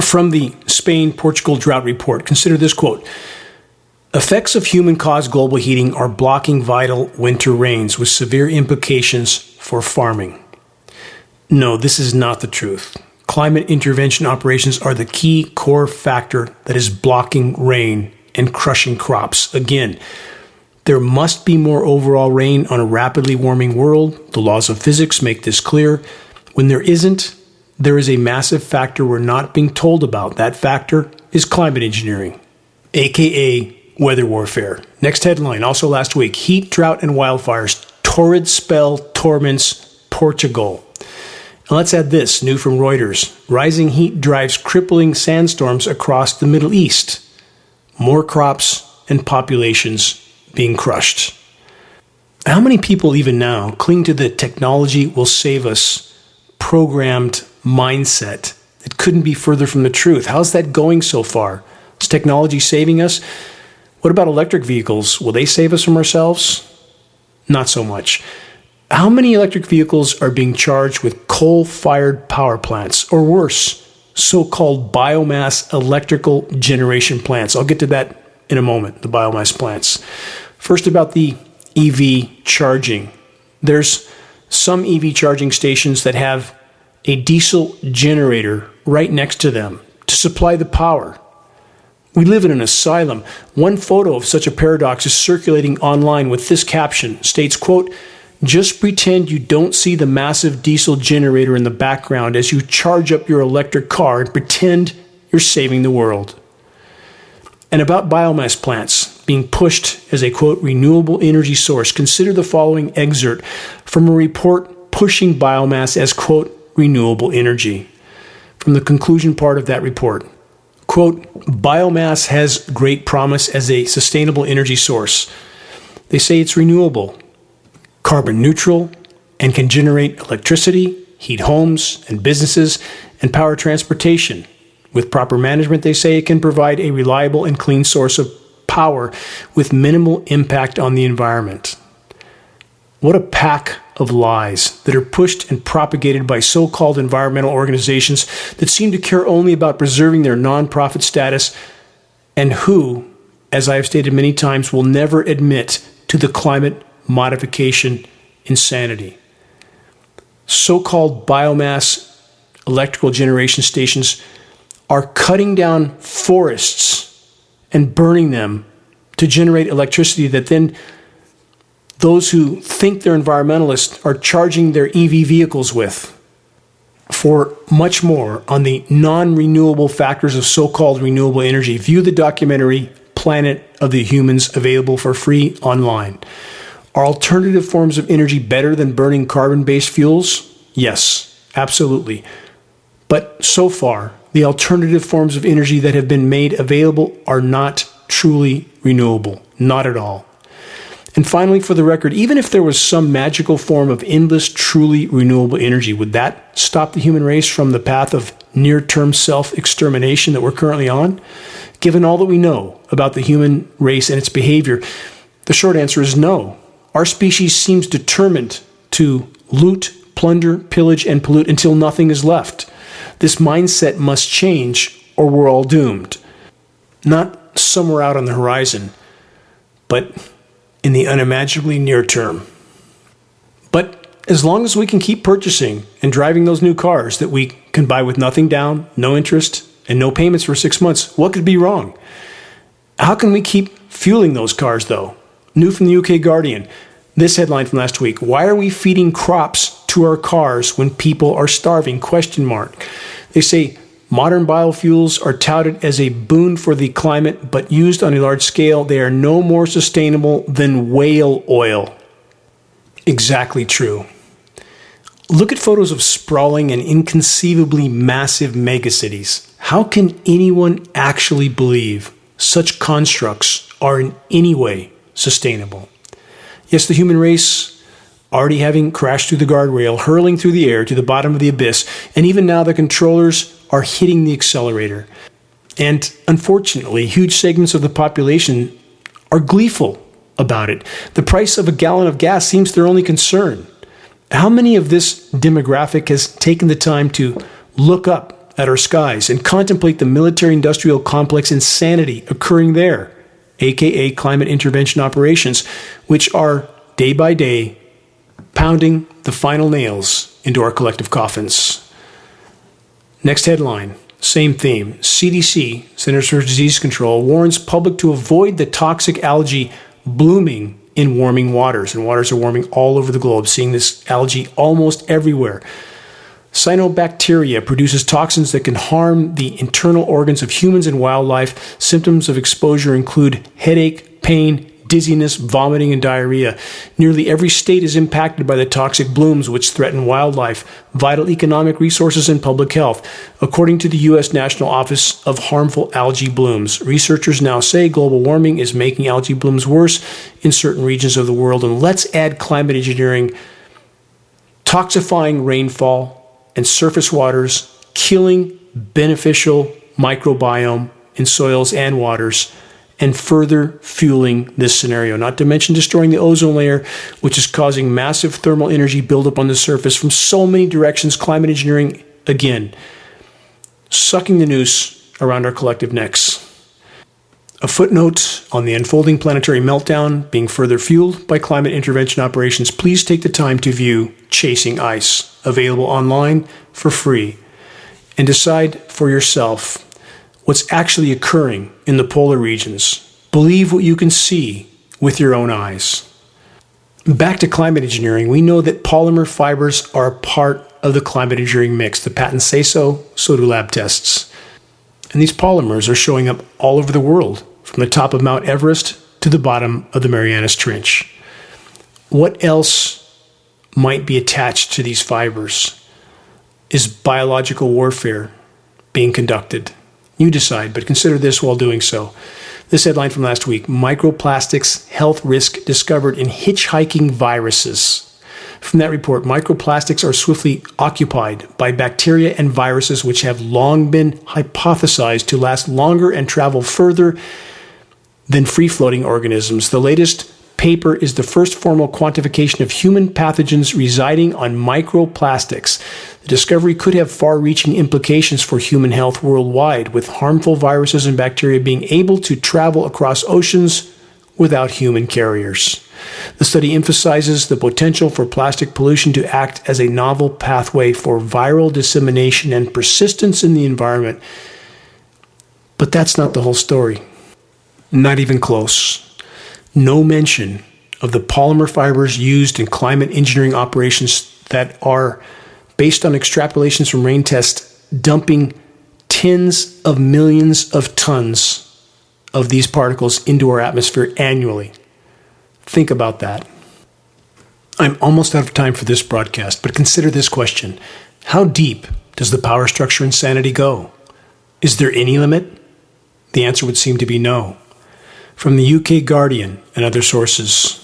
From the Spain-Portugal drought report, consider this quote: effects of human-caused global heating are blocking vital winter rains with severe implications for farming. No, this is not the truth. Climate intervention operations are the key core factor that is blocking rain and crushing crops. Again, there must be more overall rain on a rapidly warming world. The laws of physics make this clear. When there isn't, there is a massive factor we're not being told about. That factor is climate engineering, aka weather warfare. Next headline, also last week: heat, drought, and wildfires. Torrid spell torments Portugal. And let's add this, new from Reuters. Rising heat drives crippling sandstorms across the Middle East. More crops and populations being crushed. How many people even now cling to the technology will save us programmed mindset that couldn't be further from the truth? How's that going so far? Is technology saving us? What about electric vehicles? Will they save us from ourselves? Not so much. How many electric vehicles are being charged with coal-fired power plants, or worse, so-called biomass electrical generation plants? I'll get to that in a moment, the biomass plants. First, about the EV charging. There's some EV charging stations that have a diesel generator right next to them to supply the power. We live in an asylum. One photo of such a paradox is circulating online with this caption, states, quote, "Just pretend you don't see the massive diesel generator in the background as you charge up your electric car and pretend you're saving the world." And about biomass plants being pushed as a, quote, renewable energy source, consider the following excerpt from a report pushing biomass as, quote, renewable energy. From the conclusion part of that report, quote, biomass has great promise as a sustainable energy source. They say it's renewable, carbon neutral, and can generate electricity, heat homes and businesses, and power transportation. With proper management, they say it can provide a reliable and clean source of power with minimal impact on the environment. What a pack of lies that are pushed and propagated by so-called environmental organizations that seem to care only about preserving their nonprofit status, and who, as I have stated many times, will never admit to the climate modification insanity. So-called biomass electrical generation stations are cutting down forests and burning them to generate electricity that then those who think they're environmentalists are charging their EV vehicles with. For much more on the non-renewable factors of so-called renewable energy, view the documentary Planet of the Humans, available for free online. Are alternative forms of energy better than burning carbon-based fuels? Yes, absolutely. But so far, the alternative forms of energy that have been made available are not truly renewable. Not at all. And finally, for the record, even if there was some magical form of endless, truly renewable energy, would that stop the human race from the path of near-term self-extermination that we're currently on? Given all that we know about the human race and its behavior, the short answer is no. Our species seems determined to loot, plunder, pillage, and pollute until nothing is left. This mindset must change, or we're all doomed. Not somewhere out on the horizon, but in the unimaginably near term. But as long as we can keep purchasing and driving those new cars that we can buy with nothing down, no interest, and no payments for 6 months, what could be wrong? How can we keep fueling those cars, though? New from the UK Guardian, this headline from last week: why are we feeding crops to our cars when people are starving? ? They say modern biofuels are touted as a boon for the climate, but used on a large scale, they are no more sustainable than whale oil. Exactly true. Look at photos of sprawling and inconceivably massive megacities. How can anyone actually believe such constructs are in any way sustainable? Yes, the human race, already having crashed through the guardrail, hurling through the air to the bottom of the abyss, and even now the controllers are hitting the accelerator. And unfortunately, huge segments of the population are gleeful about it. The price of a gallon of gas seems their only concern. How many of this demographic has taken the time to look up at our skies and contemplate the military-industrial complex insanity occurring there, aka climate intervention operations, which are, day by day, pounding the final nails into our collective coffins? Next headline, same theme. CDC, Centers for Disease Control, warns public to avoid the toxic algae blooming in warming waters. And waters are warming all over the globe, seeing this algae almost everywhere. Cyanobacteria produces toxins that can harm the internal organs of humans and wildlife. Symptoms of exposure include headache, pain, dizziness, vomiting, and diarrhea. Nearly every state is impacted by the toxic blooms which threaten wildlife, vital economic resources, and public health. According to the U.S. National Office of Harmful Algae Blooms, researchers now say global warming is making algae blooms worse in certain regions of the world. And let's add climate engineering, toxifying rainfall and surface waters, killing beneficial microbiome in soils and waters, and further fueling this scenario. Not to mention destroying the ozone layer, which is causing massive thermal energy buildup on the surface from so many directions. Climate engineering, again, sucking the noose around our collective necks. A footnote on the unfolding planetary meltdown being further fueled by climate intervention operations. Please take the time to view Chasing Ice, available online for free, and decide for yourself what's actually occurring in the polar regions. Believe what you can see with your own eyes. Back to climate engineering, we know that polymer fibers are a part of the climate engineering mix. The patents say so, so do lab tests. And these polymers are showing up all over the world, from the top of Mount Everest to the bottom of the Marianas Trench. What else might be attached to these fibers? Is biological warfare being conducted? You decide, but consider this while doing so. This headline from last week: microplastics health risk discovered in hitchhiking viruses. From that report, microplastics are swiftly occupied by bacteria and viruses which have long been hypothesized to last longer and travel further than free-floating organisms. The latest paper is the first formal quantification of human pathogens residing on microplastics. The discovery could have far-reaching implications for human health worldwide, with harmful viruses and bacteria being able to travel across oceans without human carriers. The study emphasizes the potential for plastic pollution to act as a novel pathway for viral dissemination and persistence in the environment. But that's not the whole story. Not even close. No mention of the polymer fibers used in climate engineering operations that are based on extrapolations from rain tests, dumping tens of millions of tons of these particles into our atmosphere annually. Think about that. I'm almost out of time for this broadcast, but consider this question. How deep does the power structure insanity go? Is there any limit? The answer would seem to be no. From the UK Guardian and other sources,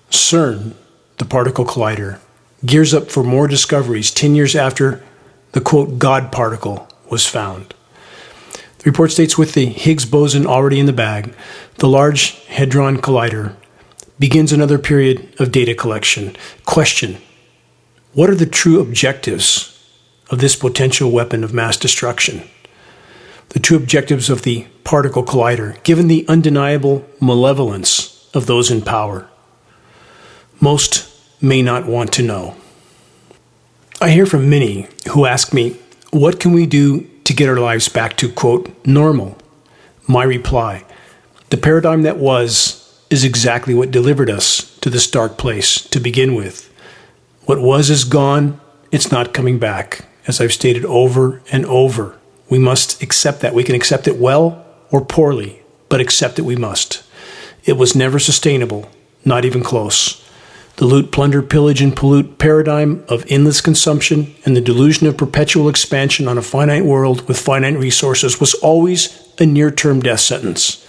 CERN, the particle collider, gears up for more discoveries 10 years after the, quote, God particle was found. The report states, with the Higgs boson already in the bag, the Large Hadron Collider begins another period of data collection. Question: what are the true objectives of this potential weapon of mass destruction? The true objectives of the particle collider, given the undeniable malevolence of those in power? Most may not want to know. I hear from many who ask me, what can we do to get our lives back to, quote, normal? My reply: the paradigm that was is exactly what delivered us to this dark place to begin with. What was is gone. It's not coming back. As I've stated over and over, we must accept that. We can accept it well or poorly, but accept it we must. It was never sustainable, not even close. The loot, plunder, pillage, and pollute paradigm of endless consumption and the delusion of perpetual expansion on a finite world with finite resources was always a near-term death sentence.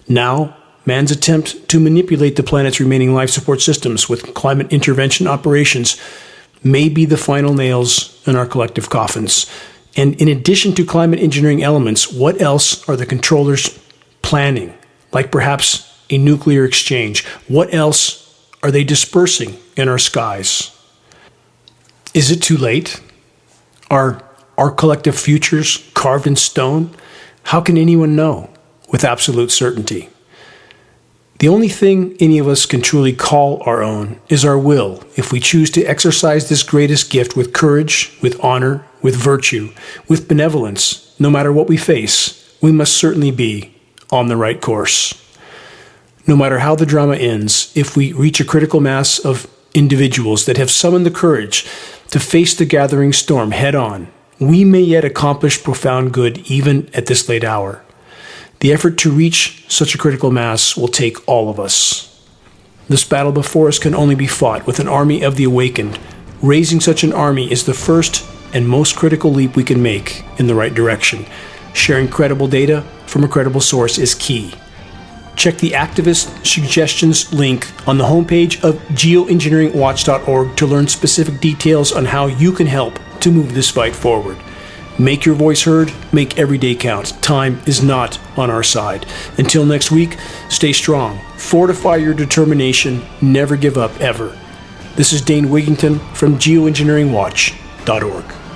Now, man's attempt to manipulate the planet's remaining life support systems with climate intervention operations may be the final nails in our collective coffins. And in addition to climate engineering elements, what else are the controllers planning? Like perhaps a nuclear exchange. What else are they dispersing in our skies? Is it too late? Are our collective futures carved in stone? How can anyone know with absolute certainty? The only thing any of us can truly call our own is our will, if we choose to exercise this greatest gift with courage, with honor, with virtue, with benevolence. No matter what we face, we must certainly be on the right course. No matter how the drama ends, if we reach a critical mass of individuals that have summoned the courage to face the gathering storm head on, we may yet accomplish profound good even at this late hour. The effort to reach such a critical mass will take all of us. This battle before us can only be fought with an army of the awakened. Raising such an army is the first and most critical leap we can make in the right direction. Sharing credible data from a credible source is key. Check the activist suggestions link on the homepage of geoengineeringwatch.org to learn specific details on how you can help to move this fight forward. Make your voice heard, make every day count. Time is not on our side. Until next week, stay strong, fortify your determination, never give up ever. This is Dane Wigington from geoengineeringwatch.org.